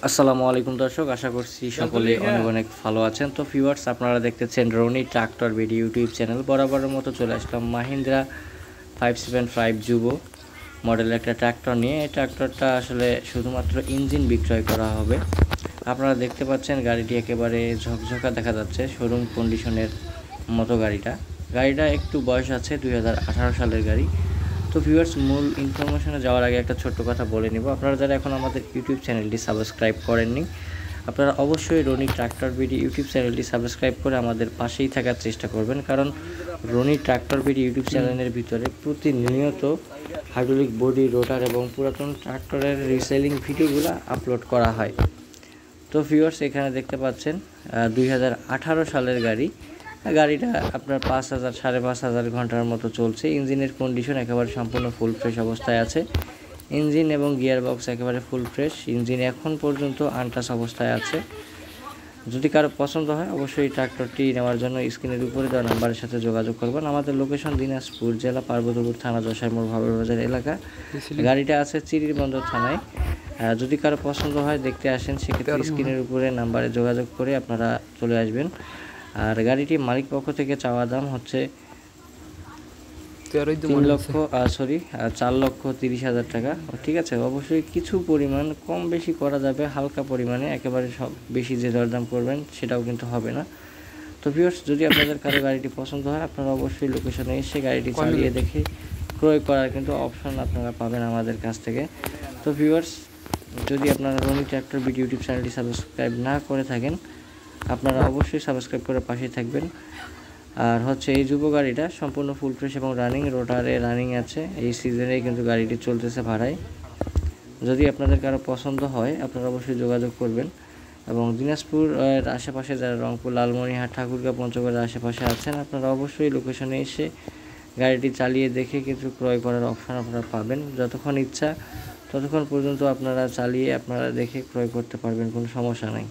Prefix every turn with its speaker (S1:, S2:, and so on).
S1: আসসালামু আলাইকুম দর্শক, আশা করছি সকলে অনেক অনেক ভালো আছেন। তো ভিউয়ার্স, আপনারা দেখতেছেন Roni tractor BD YouTube channel. বরাবরের মতো চলে আসলাম মাহিন্দ্রা 575 যুবো মডেলের একটা ট্রাক্টর নিয়ে। এই ট্রাক্টরটা আসলে শুধুমাত্র ইঞ্জিন বিক্রয় করা হবে। আপনারা দেখতে পাচ্ছেন গাড়িটি একেবারে ঝকঝকা দেখা যাচ্ছে, শোরুম কন্ডিশনের মতো গাড়িটা একটু বয়স আছে, 2018 সালের গাড়ি। তো ভিউয়ার্স, মূল ইনফরমেশনে যাওয়ার আগে একটা ছোট্ট কথা বলে নিব। আপনারা যারা এখন আমাদের ইউটিউব চ্যানেলটি সাবস্ক্রাইব করেননি, আপনারা অবশ্যই রনি ট্রাক্টর বিডি ইউটিউব চ্যানেলটি সাবস্ক্রাইব করে আমাদের পাশেই থাকার চেষ্টা করবেন, কারণ রনি ট্রাক্টর বিডি ইউটিউব চ্যানেলের ভিতরে প্রতিনিয়ত হাইড্রোলিক বডি, রোটার এবং পুরাতন ট্রাক্টরের রিসেলিং ভিডিওগুলো আপলোড করা হয়। তো ভিউয়ার্স, এখানে দেখতে পাচ্ছেন 2018 সালের গাড়িটা আপনার 5,000 5,500 ঘন্টার মতো চলছে। ইঞ্জিনের কন্ডিশন একেবারে সম্পূর্ণ ফুল ফ্রেশ অবস্থায় আছে। ইঞ্জিন এবং গিয়ার বক্স একেবারে ফুল ফ্রেশ। ইঞ্জিন এখন পর্যন্ত আনটাচ অবস্থায় আছে। যদি কারো পছন্দ হয় অবশ্যই ট্রাক্টরটি নেওয়ার জন্য স্ক্রিনের উপরে দেওয়া নাম্বারের সাথে যোগাযোগ করবেন। আমাদের লোকেশন দিনাজপুর জেলা, পার্বতীপুর থানা, যশাই মোড়, ভাবের বাজার এলাকা। গাড়িটা আছে চিরিরবন্দর থানায়। যদি কারো পছন্দ হয় দেখতে আসেন, সেক্ষেত্রে স্ক্রিনের উপরে নাম্বারে যোগাযোগ করে আপনারা চলে আসবেন। আর গাড়িটি মালিক পক্ষ থেকে চাওয়া দাম হচ্ছে 4,30,000 টাকা। ঠিক আছে, অবশ্যই কিছু পরিমাণ কম বেশি করা যাবে, হালকা পরিমাণে। একেবারে সব বেশি যে দরদাম করবেন সেটাও কিন্তু হবে না। তো ভিউয়ার্স, যদি আপনাদের কারো গাড়িটি পছন্দ হয়, আপনারা অবশ্যই লোকেশনে এসে গাড়িটি চালিয়ে দেখে ক্রয় করার কিন্তু অপশন আপনারা পাবেন আমাদের কাছ থেকে। তো ভিউয়ার্স, যদি আপনারা রনি ট্রাক্টর বিডি ইউটিউব চ্যানেলটি সাবস্ক্রাইব না করে থাকেন, আপনারা অবশ্যই সাবস্ক্রাইব করে পাশে থাকবেন। আর হচ্ছে এই যুব গাড়িটা সম্পূর্ণ ফুল ফ্রেশ এবং রানিং, রোটারে রানিং আছে। এই সিজনেই কিন্তু গাড়িটি চলতেছে ভাড়ায়। যদি আপনাদের কারো পছন্দ হয় আপনারা অবশ্যই যোগাযোগ করবেন। এবং দিনাজপুর আশেপাশে যারা রংপুর, লালমনিরহাট, ঠাকুরগাঁও, পঞ্চগড়ের আশেপাশে আছেন, আপনারা অবশ্যই লোকেশনে এসে গাড়িটি চালিয়ে দেখে কিন্তু ক্রয় করার অপশন আপনারা পাবেন। যতক্ষণ ইচ্ছা ততক্ষণ পর্যন্ত আপনারা চালিয়ে আপনারা দেখে ক্রয় করতে পারবেন, কোনো সমস্যা নাই।